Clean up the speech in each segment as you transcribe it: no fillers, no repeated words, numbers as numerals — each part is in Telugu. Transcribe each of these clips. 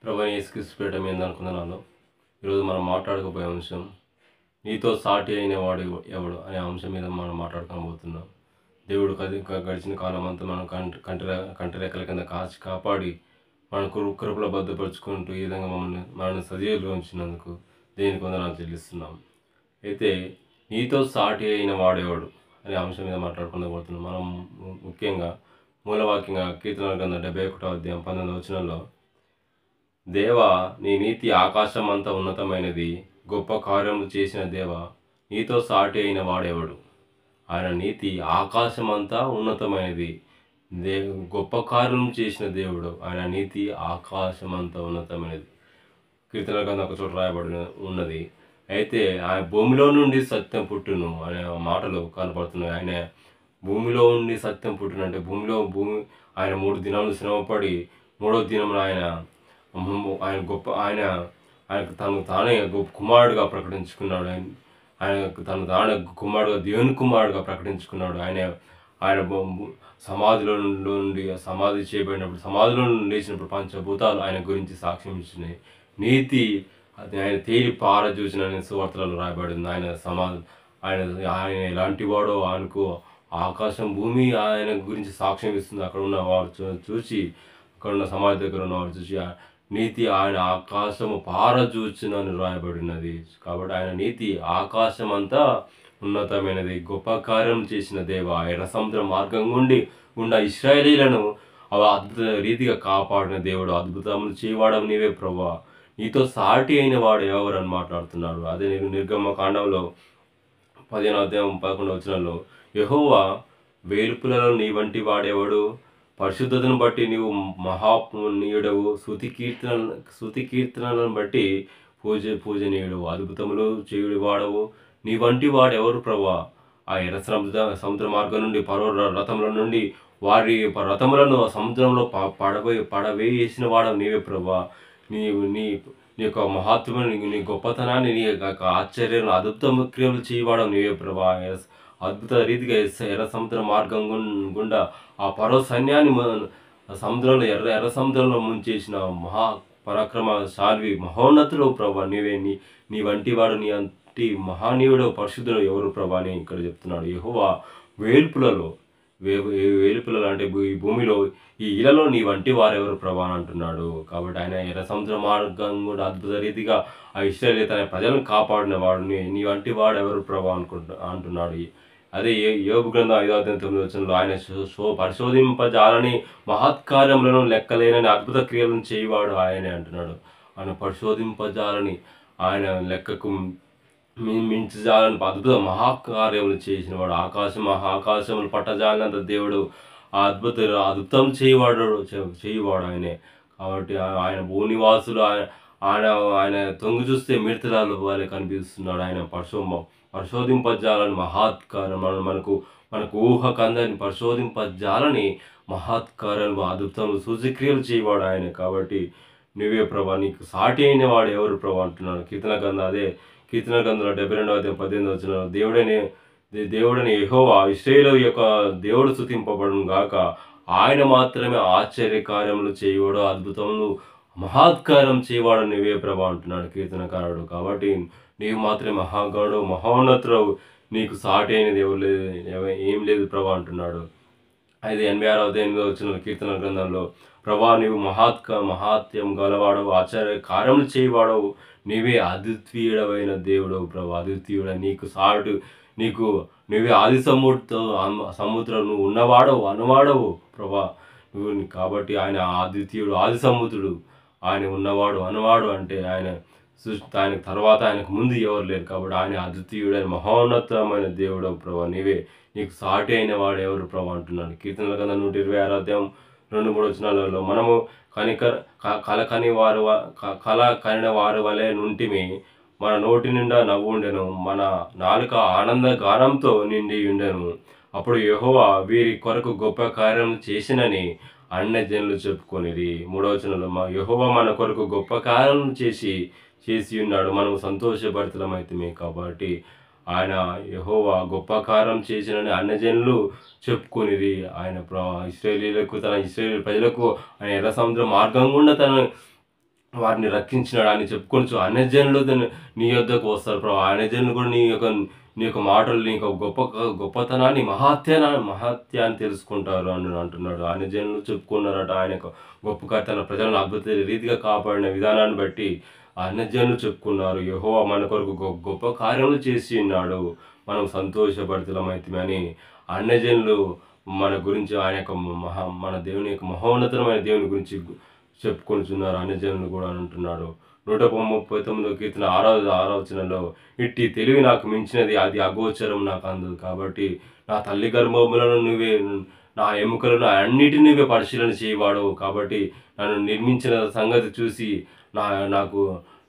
ప్రభు యేసుక్రీస్తు పేరిట మీ అందరికీ వందనాలు. ఈరోజు మనం మాట్లాడుకోబోయే అంశం నీతో సాటి అయిన వాడు ఎవడు అనే అంశం మీద మనం మాట్లాడుకోబోతున్నాం. దేవుడు గడిచిన కాలం అంతా మనం కంటి రెక్కల కింద కాపాడి మన కృపలో భద్రపరుచుకుంటూ ఈ విధంగా మనల్ని సజీవులుగా ఉంచినందుకు దేనికి వందనాలు చెల్లిస్తున్నాం. అయితే నీతో సాటి అయిన వాడేవాడు అనే అంశం మీద మాట్లాడుకోబోతున్నాం. మనం ముఖ్యంగా మూలవాక్యంగా కీర్తనల గ్రంథం 71వ అధ్యాయం 19వ వచనంలో, దేవా నీ నీతి ఆకాశమంతా ఉన్నతమైనది, గొప్ప కార్యములు చేసిన దేవా నీతో సాటి అయిన వాడెవడు. ఆయన నీతి ఆకాశమంతా ఉన్నతమైనది, గొప్ప కార్యం చేసిన దేవుడు. ఆయన నీతి ఆకాశమంతా ఉన్నతమైనది. కీర్తన గ్రంథం ఒక చోట రాయబడి ఉన్నది. అయితే ఆయన భూమిలో నుండి సత్యం పుట్టును అనే మాటలు కనపడుతున్నాయి. ఆయన భూమిలో ఉండి సత్యం పుట్టును అంటే ఆయన 3 దినాలు శ్రమపడి 3వ దినమున ఆయన తను తానే గొప్ప కుమారుడుగా ప్రకటించుకున్నాడు. ఆయన తను తానే కుమారుడుగా, దేవుని కుమారుడుగా ప్రకటించుకున్నాడు. ఆయన సమాధిలో నుండి సమాధి చేయబడినప్పుడు, సమాధిలో నుండి లేచినప్పుడు పంచభూతాలు ఆయన గురించి సాక్ష్యం ఇచ్చినాయి. నీతి ఆయన తేలి పారజూచిన సువార్తలలో రాయబడింది. ఆయన ఎలాంటి వాడో ఆయనకు ఆకాశం భూమి ఆయన గురించి సాక్ష్యం ఇస్తుంది. అక్కడ ఉన్న వారు చూసి, అక్కడ ఉన్న సమాధి దగ్గర ఉన్న వారు చూసి, నీతి ఆయన ఆకాశము పారజూచునని రాయబడినది. కాబట్టి ఆయన నీతి ఆకాశం అంతా ఉన్నతమైనది, గొప్ప కార్యం చేసిన దేవ. ఎర్ర సముద్ర మార్గం గుండా ఇశ్రాయేలీలను అద్భుత రీతిగా కాపాడిన దేవుడు, అద్భుతములు చేయవాడవు నీవే ప్రభువా. నీతో సాటి అయిన వాడు ఎవరని మాట్లాడుతున్నాడు. అదే నిర్గమకాండంలో 15వ అధ్యాయం 11వ వచనంలో, యెహోవా వేల్పులలో నీ వంటి వాడెవడు, పరిశుద్ధతను బట్టి నీవు మహాపుణ్యుడవు, స్తుతి కీర్తనలను బట్టి పూజనీయుడు, అద్భుతములు చేయుడు వాడవు, నీ వంటి వాడెవరు ప్రభువా. ఆ ఎర్ర సముద్ర మార్గం నుండి పరో రథముల నుండి వారి రథములను సముద్రంలో పడవేసిన వాడవు నీవే ప్రభువా. నీ యొక్క మహాత్మ్యం, నీ గొప్పతనాన్ని, నీ యొక్క ఆశ్చర్యం, అద్భుత క్రియలు చేయవాడవు నీవే ప్రభా. అద్భుత రీతిగా ఎర్ర సముద్ర మార్గం గుండా ఆ పరో సైన్యాన్ని సముద్రంలో ఎర్ర సముద్రంలో ముంచేసిన పరాక్రమశాలి మహోన్నతుడు ప్రభా నీవే. నీ వంటి వాడు, నీ అంటి మహానీయుడు, పరిశుద్ధుడు ఎవరు ప్రభా అని ఇక్కడ చెప్తున్నాడు. యెహోవా వేల్పులలో అంటే ఈ భూమిలో, ఈ ఇలలో నీ వంటి వారెవరు ప్రభా అని అంటున్నాడు. కాబట్టి ఆయన ఎర్ర సముద్ర మార్గం కూడా అద్భుత రీతిగా ఆ ఇశ్రాయేలు తన ప్రజలను కాపాడిన వాడు, నీ వంటి వాడు ఎవరు ప్రభా అంటున్నాడు. అదే యోబు గ్రంథం 5వ అధ్యాయం 9వ వచనంలో, ఆయన పరిశోధింపజాలని మహత్కార్యములను లెక్కలేనని అద్భుత క్రియలను చేయవాడు ఆయనే అంటున్నాడు. ఆయన పరిశోధింపజాలని, ఆయన లెక్కకు మించజాలని అద్భుత మహాకార్యములు చేసిన వాడు, ఆకాశములు పట్టజాలినంత దేవుడు, ఆ అద్భుతం చేయవాడు ఆయనే. కాబట్టి ఆయన భూనివాసులు ఆయన తొంగి చూస్తే మిడతలు వాళ్ళే కనిపిస్తున్నాడు. ఆయన పరిశోధింపజాలని మహత్కార్యం, మనకు ఊహకందని పరిశోధింపజాలని మహత్కార్యాలు, అద్భుతములు, సూచక్రియలు చేయవాడు ఆయన. కాబట్టి నువ్వే ప్రభా, నీకు సాటి అయిన వాడు ఎవరు ప్రభా అంటున్నాడు. కీర్తన గ్రంథంలో 72వ అధ్యాయం 18వ వచనంలో, దేవుడని యెహోవా ఇశ్రాయేలు యొక్క దేవుడు స్తుతింపబడును గాక, ఆయన మాత్రమే ఆశ్చర్యకార్యములు చేయవాడు, అద్భుతములు మహత్కార్యం చేయవాడు నీవే ప్రభా అంటున్నాడు కీర్తనకారుడు. కాబట్టి నీవు మాత్రమే మహాగణుడు, మహోన్నతుడు, నీకు సాటి అయినది ఏం లేదు ప్రభా అంటున్నాడు. అయితే 86వ అధ్యాయంలో వచ్చిన కీర్తన గ్రంథంలో, ప్రభా నీవు మహాత్యం గలవాడవు, ఆశ్చర్య కార్యములు చేయవాడవు, నీవే అద్వితీయుడవైన దేవుడవు ప్రభా. అద్వితీయుడ, నువ్వే ఆది సముద్రం, నువ్వు ఉన్నవాడవు, అనువాడవు ప్రభా నువ్వు. కాబట్టి ఆయన అద్వితీయుడు, ఆది సముద్రుడు, ఆయన ఉన్నవాడు, అనువాడు అంటే ఆయన తర్వాత ఆయనకు ముందు ఎవరు లేరు. కాబట్టి ఆయన అద్వితీయుడైన మహోన్నతమైన దేవుడవు ప్రభా. నీకు సాటి అయిన వాడు ఎవరు ప్రభా అంటున్నాడు. కీర్తనల గ్రంథం 126వ అధ్యాయం 2-3 వచనాలలో, మనము కల కనిన వారి వలె నుంటిమి, మన నోటి నిండా నవ్వు ఉండెను, మన నాలుక ఆనంద గానంతో నిండి ఉండెను. అప్పుడు యెహోవా వీరి కొరకు గొప్ప కార్యం చేసినని అన్యజనులు చెప్పుకొనిరి. 3వ వచనంలో, యెహోవా మన కొరకు గొప్ప కార్యం చేసి ఉన్నాడు, మనం సంతోషభరితమైతిమి. కాబట్టి ఆయన యెహోవా గొప్ప కార్యం చేసినని అన్యజనులు చెప్పుకొనిరి. ఆయన ఇశ్రాయేలీయులకు, ఇశ్రాయేలు ప్రజలకు ఆయన ఎర్ర సముద్ర మార్గం గుండా వారిని రక్షించినాడు అని చెప్పుకొనుచు అన్యజనులు నీ యొద్దకు వస్తారు ప్రభా. అన్యజనులు కూడా నీ యొక్క మాటలు, నీ యొక్క గొప్పతనాన్ని, మహాత్యాన్ని తెలుసుకుంటారు అని అంటున్నాడు. అన్యజనులు చెప్పుకున్నారట ఆయన యొక్క గొప్ప తన ప్రజలను అద్భుత రీతిగా కాపాడిన విధానాన్ని బట్టి అన్యజనులు చెప్పుకున్నారు. యెహోవా మన కొరకు గొప్ప కార్యములు చేసి ఉన్నాడు, మనం సంతోషపడుతున్నామైతే అని అన్యజనులు మన గురించి ఆయన యొక్క మన దేవుని యొక్క మహోన్నతమైన దేవుని గురించి చెప్పుకొనిచున్నారు అన్యజనులు కూడా అని అంటున్నాడు. 139 కీర్తన 6వ వచనంలో ఇట్టి తెలివి నాకు మించినది, అది అగోచరం నాకు అందదు. కాబట్టి నా తల్లి గర్భములను నువ్వే, నా ఎముకలను అన్నిటిని నువ్వే పరిశీలన చేయవాడవు. కాబట్టి నన్ను నిర్మించిన సంగతి చూసి నాకు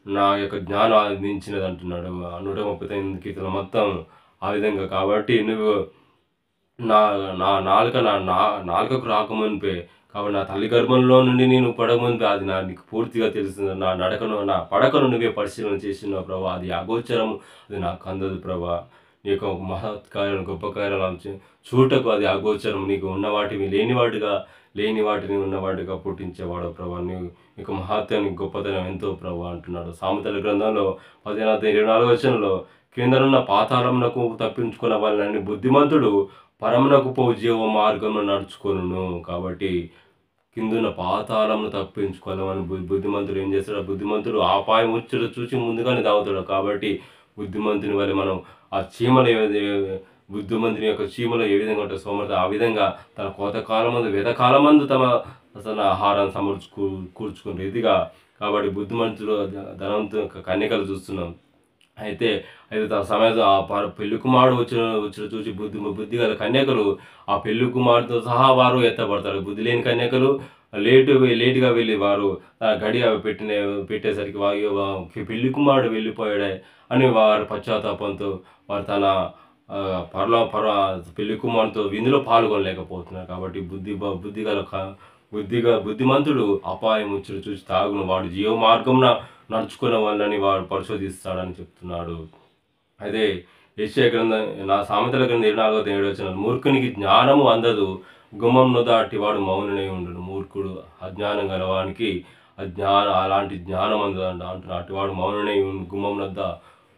నా యొక్క జ్ఞానం అందించినది అంటున్నాడు. 139 కీర్తన మొత్తం ఆ విధంగా. కాబట్టి నువ్వు నా నా నాలుక నాలుకకు రాకమునిపే, కాబట్టి నా తల్లి గర్భంలో నుండి నేను పడకమునిపే అది నీకు పూర్తిగా తెలుస్తుంది. నా పడకను నువ్వే పరిశీలన చేసినావు ప్రభా. అది అగోచరము, అది నాకు అందదు ప్రభా. నీ యొక్క మహత్కార్యాలను, గొప్ప కార్యాలను చూటకు అది అగోచరం. నీకు ఉన్న వాటిని లేని వాటిని ఉన్నవాటిగా పుట్టించేవాడు ప్రభా. నీకు మహాత్యానికి గొప్పతనం ఎంతో ప్రభా అంటున్నాడు. సామెతల గ్రంథంలో 14:24 వచనంలో క్రిందనున్న పాతాళమునకు తప్పించుకున్న వాళ్ళని బుద్ధిమంతుడు పరమునకు పోవు జీవ మార్గంలో నడుచుకొనును. కాబట్టి కిందున్న పాతాళమును తప్పించుకోవాలని బుద్ధిమంతుడు ఏం చేస్తాడు? బుద్ధిమంతుడు అపాయం వచ్చుడు చూసి ముందుగానే తాగుతాడు. కాబట్టి బుద్ధిమంతుని వల్ల మనం ఆ చీమలు బుద్ధిమంతుని యొక్క చీమలు ఏ విధంగా ఉంటుంది సోమర్థ, ఆ విధంగా తన కోతకాలమందు వెదకాలమందు తన ఆహారాన్ని కూర్చుకునే రీతిగా. కాబట్టి బుద్ధిమంతుడు ధనవంతు కన్యకలు చూస్తున్నాం. అయితే తన సమయంలో ఆ పెళ్లి కుమారుడు వచ్చిన చూసి బుద్ధి గల కన్యకలు ఆ పెళ్లి కుమారుడితో సహా వారు ఎత్తపడతారు. బుద్ధి లేని కన్యకలు లేటుగా వెళ్ళి వారు గడి పెట్టేసరికి పెళ్లి కుమారుడు వెళ్ళిపోయాడే అని వారు పశ్చాత్తాపంతో వారు తన పెళ్లి కుమారుడితో విందులో పాల్గొనలేకపోతున్నారు. కాబట్టి బుద్ధిమంతుడు అపాయం వచ్చి చూసి తాగును, వాడు జీవ మార్గంన నడుచుకున్న వాళ్ళని వాడు పరిశోధిస్తాడని చెప్తున్నాడు. అయితే యెషయా గ్రంథం సామెతల గ్రంథం 24:7 వచనం, మూర్ఖునికి జ్ఞానము అందదు, గుమ్మంను దాటి వాడు మౌనునై ఉండును. మూర్ఖుడు అజ్ఞానం గలవానికి అలాంటి జ్ఞానం అందదు అంటున్నాడు. అటువాడు మౌనునై గుమ్మం వద్ద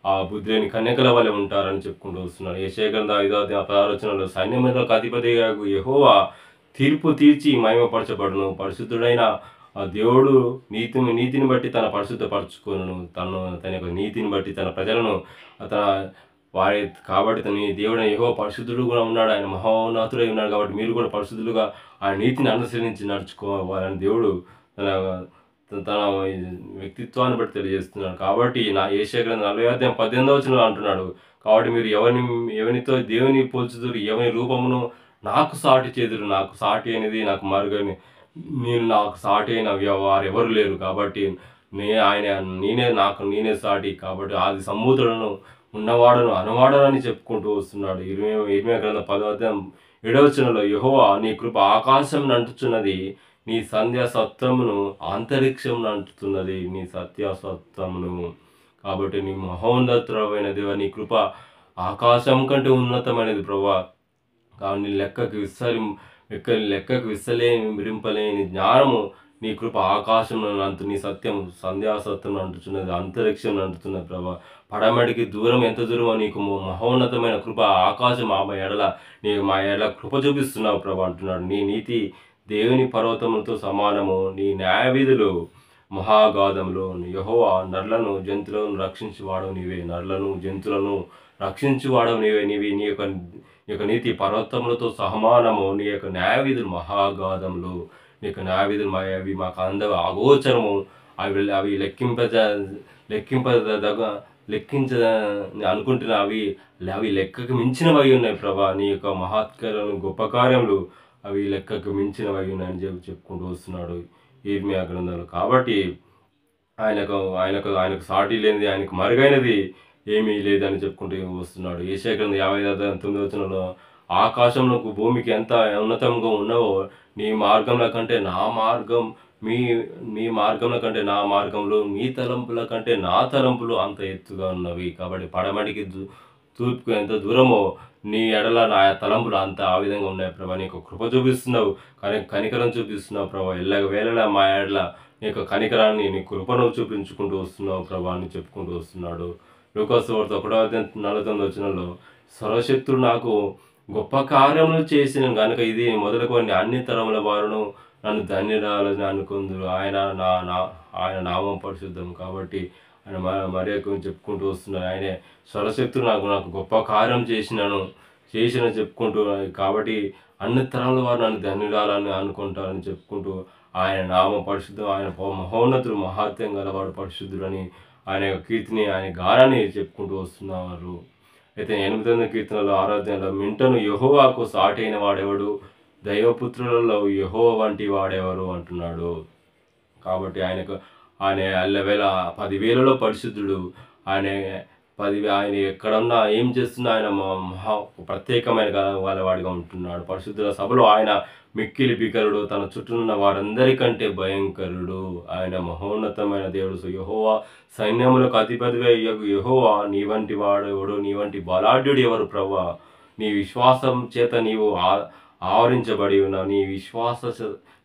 ఆ బుద్ధి లేని కన్యకల వలె ఉంటారని చెప్పుకుంటూ వస్తున్నాడు. యెషయా గ్రంథం 5:16 వచనంలో, సైన్యములకు అధిపతిగా యెహోవా తీర్పు తీర్చి మహిమపరచబడును. పరిశుద్ధుడైన ఆ దేవుడు నీతిని బట్టి తన పరిశుద్ధపరచుకొనును. తన యొక్క నీతిని బట్టి తన ప్రజలను కాబట్టి తన దేవుడైన యెహోవా పరిశుద్ధుడు కూడా ఉన్నాడు. ఆయన మహోన్నతుడై ఉన్నాడు. కాబట్టి మీరు కూడా పరిశుద్ధులుగా ఆయన నీతిని అనుసరించి నడుచుకోవాలని దేవుడు తన వ్యక్తిత్వాన్ని బట్టి తెలియజేస్తున్నాడు. కాబట్టి యెషయా గ్రంథం 40:18 వచనంలో అంటున్నాడు, కాబట్టి మీరు ఎవరితో దేవుని పోల్చుదురు, ఎవరి రూపమును నాకు సాటి చేదురు. నాకు సాటి అనేది నాకు మరుగని నాకు సాటి అయిన వారెవరు లేరు. కాబట్టి నేనే సాటి. కాబట్టి ఆది సంభూతుడను, ఉన్నవాడను, అనువాడనని చెప్పుకుంటూ వస్తున్నాడు. ఇర్మీయా గ్రంథం 10:7 వచనంలో, యెహోవా నీ కృప ఆకాశం అంటుచున్నది, నీ సత్యమును అంతరిక్షం అంటుతున్నది. నీ సత్యమును. కాబట్టి నీ మహోన్నతమైన దేవ, నీ కృప ఆకాశం కంటే ఉన్నతమైనది ప్రభా. కానీ లెక్కకు విరింపలేని జ్ఞానము నీ కృప ఆకాశంలో అంటూ, నీ సత్యం సంధ్యాసత్యం అంటున్నది, అంతరిక్షం అంటున్నది ప్రభా. పడమటికి దూరం ఎంత దూరమో నీకు మహోన్నతమైన కృప ఆకాశం మా ఎడల కృప చూపిస్తున్నావు ప్రభా అంటున్నాడు. నీ నీతి దేవుని పర్వతములతో సమానము, నీ న్యాయవిధులు మహాగాధములు. యెహోవా నరులను జంతువులను రక్షించువాడవు నీవే. నరులను జంతువులను రక్షించువాడవు నీవే. నీ యొక్క నీతి పర్వతములతో సమానము, నీ యొక్క న్యాయవిధులు మహాగాధములు. నీ యొక్క న్యాయవిధులు అవి మాకు అగోచరము. అవి అనుకుంటున్నా అవి లెక్కకు మించినవి ఉన్నాయి ప్రభా. నీ యొక్క మహత్కార్యాలు, గొప్ప కార్యములు అవి లెక్కకు మించినవి ఉన్నాయని చెప్పుకుంటూ వస్తున్నాడు ఇర్మీయా గ్రంథంలో. కాబట్టి ఆయనకు సాటి లేనిది, ఆయనకు మరుగైనది ఏమీ లేదని చెప్పుకుంటూ వస్తున్నాడు. యెషయా గ్రంథం 50:9 వచనంలో, ఆకాశంలో భూమికి ఎంత ఉన్నతంగా ఉన్నావో నీ మార్గంల కంటే నా మార్గం, మీ మార్గంల కంటే నా మార్గంలో, మీ తలంపుల కంటే నా తలంపులు అంత ఎత్తుగా ఉన్నవి. కాబట్టి పడమటికి తూర్పుకు ఎంత దూరమో నీ ఎడల నా తలంపులు అంత ఆ విధంగా ఉన్నాయి ప్రభా. నీకు కృప చూపిస్తున్నావు, కనికరం చూపిస్తున్నావు ప్రభా. వేళలా మా ఎడల నీ యొక్క కనికరాన్ని, నీ కృపను చూపించుకుంటూ వస్తున్నావు ప్రభా అని చెప్పుకుంటూ వస్తున్నాడు. లూకాసు సువార్త 1:49 సర్వశక్తుడు నాకు గొప్ప కార్యములు చేసిన గనుక ఇది మొదలుకొని అన్ని తరముల వారును నన్ను ధన్యురాలని అనుకుందురు. ఆయన నామం పరిశుద్ధం. కాబట్టి ఆయన మరియకు చెప్పుకుంటూ వస్తున్నారు. ఆయనే సర్వశక్తుడు నాకు నాకు గొప్ప కార్యం చేసిన చెప్పుకుంటూ, కాబట్టి అన్ని తరాల వారు నన్ను ధన్యురాలని అనుకుంటారని చెప్పుకుంటూ ఆయన నామం పరిశుద్ధం, ఆయన మహోన్నతుడు, మహాత్యం గలవాడు, పరిశుద్ధుడని ఆయన యొక్క కీర్తిని, ఆయన గానాన్ని చెప్పుకుంటూ వస్తున్నారు. అయితే 8వ కీర్తనలో 6వ అధ్యాయంలో మింటను యెహోవాకు సాటైన వాడెవడు, దైవపుత్రులలో యెహోవా వంటి వాడెవరు అంటున్నాడు. కాబట్టి ఆయన ఎల్లవేళ 10,000లో పరిశుద్ధుడు. ఆయన ఎక్కడున్నా ఏం చేస్తున్నా ఆయన మహా ప్రత్యేకమైన వాడిగా ఉంటున్నాడు. పరిశుద్ధుల సభలో ఆయన మిక్కిలి భీకరుడు, తన చుట్టూనున్న వారందరికంటే భయంకరుడు. ఆయన మహోన్నతమైన దేవుడు. యెహోవా సైన్యములకు అధిపతియగు యెహోవా, నీ వంటి వాడెవడు, నీ వంటి బలాఢ్యుడు ఎవరు ప్రభువా? నీ విశ్వాసం చేత నీవు ఆవరించబడి ఉన్నావు.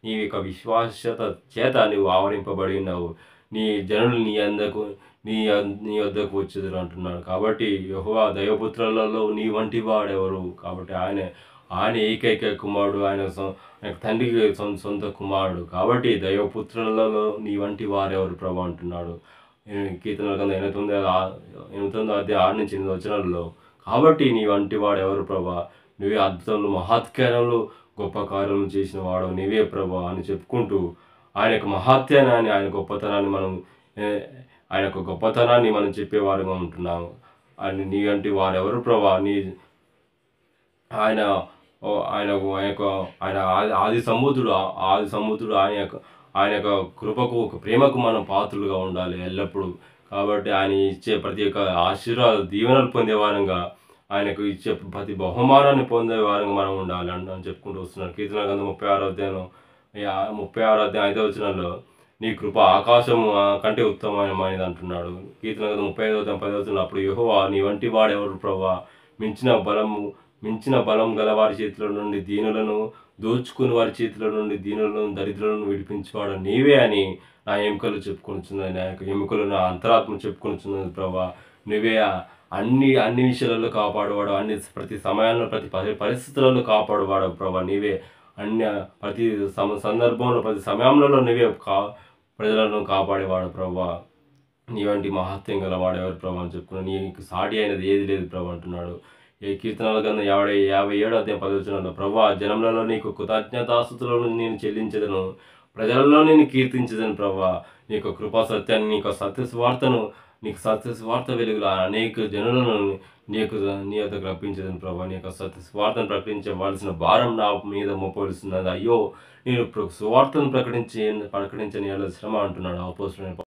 నీ యొక్క విశ్వాసత చేత నీవు ఆవరింపబడి ఉన్నావు. నీ జనులు నీ వద్దకు వచ్చేది అంటున్నాడు. కాబట్టి యెహోవా దైవపుత్రులలో నీ వంటి వాడెవరు? కాబట్టి ఆయన ఏకైక కుమారుడు, ఆయన తండ్రికి సొంత కుమారుడు. కాబట్టి దైవపుత్రులలో నీ వంటి వారెవరు ప్రభు అంటున్నాడు. కీర్తనల గ్రంథం 8వ అధ్యాయం 6-8 కాబట్టి నీ వంటి వాడు ఎవరు ప్రభా? నువ్వే అద్భుతములు, మహత్కార్యములు, గొప్ప కార్యములు చేసిన వాడు నీవే ప్రభా అని చెప్పుకుంటూ ఆయన యొక్క మహాత్యాన్ని, ఆయన యొక్క గొప్పతనాన్ని మనం చెప్పేవారుగా ఉంటున్నాము. నీ వంటి వారెవరు ప్రభా? ఆయన ఆది సముద్రుడు, ఆయన యొక్క కృపకు, ప్రేమకు మనం పాత్రులుగా ఉండాలి ఎల్లప్పుడూ. కాబట్టి ఆయన ఇచ్చే ప్రతి ఒక్క ఆశీర్వాద దీవెనలు పొందేవారంగా, ఆయనకు ఇచ్చే ప్రతి బహుమానాన్ని పొందేవారంగా మనం ఉండాలి అని చెప్పుకుంటూ వస్తున్నారు. కీర్తన గ్రంథం 36వ అధ్యాయం 5వ వచనంలో నీ కృప ఆకాశము కంటే ఉత్తమమైనది అంటున్నాడు. కీర్తన గ్రంథం 35వ అధ్యాయం 10వ వచనంలో అప్పుడు యెహోవా నీ వంటి వాడెవరు ప్రభా? మించిన బలం గల వారి చేతిలో నుండి దీనులను, దోచుకుని వారి చేతిలో నుండి దీనులను, దరిద్రులను విడిపించేవాడు నీవే అని నా ఎముకలు చెప్పుకొనిచున్నది. నా యొక్క ఎముకలు, నా అంతరాత్మ చెప్పుకొనిచున్నది ప్రభా. నువ్వే అన్ని విషయాలలో కాపాడువాడు, ప్రతి సమయాల్లో, ప్రతి పరిస్థితులలో కాపాడువాడు ప్రభా. నీవే ప్రతి సందర్భంలో, ప్రతి సమయంలో నువ్వే ప్రజలను కాపాడేవాడు ప్రభా. నీ వంటి మహత్యం గలవాడు ఎవరు ప్రభా అని చెప్పుకున్నాడు. నీకు సాటి అయినది ఏది లేదు ప్రభా అంటున్నాడు. ఈ కీర్తనల గ్రంథం 57వ అధ్యాయం 10వ వచనంలో ప్రభా జనములలో నీకు కృతజ్ఞతాస్తుతులను నేను చెల్లించదను, ప్రజలలో నేను కీర్తించదను ప్రభా. నీకు కృపా సత్యాన్ని, నీకు సత్య స్వార్థ వెలుగుల అనేక జనులను నీ వద్దకు రప్పించదని ప్రభా. నీ యొక్క సత్య స్వార్థను ప్రకటించవలసిన భారం నా మీద మోపవలసినది. అయ్యో నేను సువార్తను ప్రకటించని శ్రమ అంటున్నాడు అపోస్తలుడైన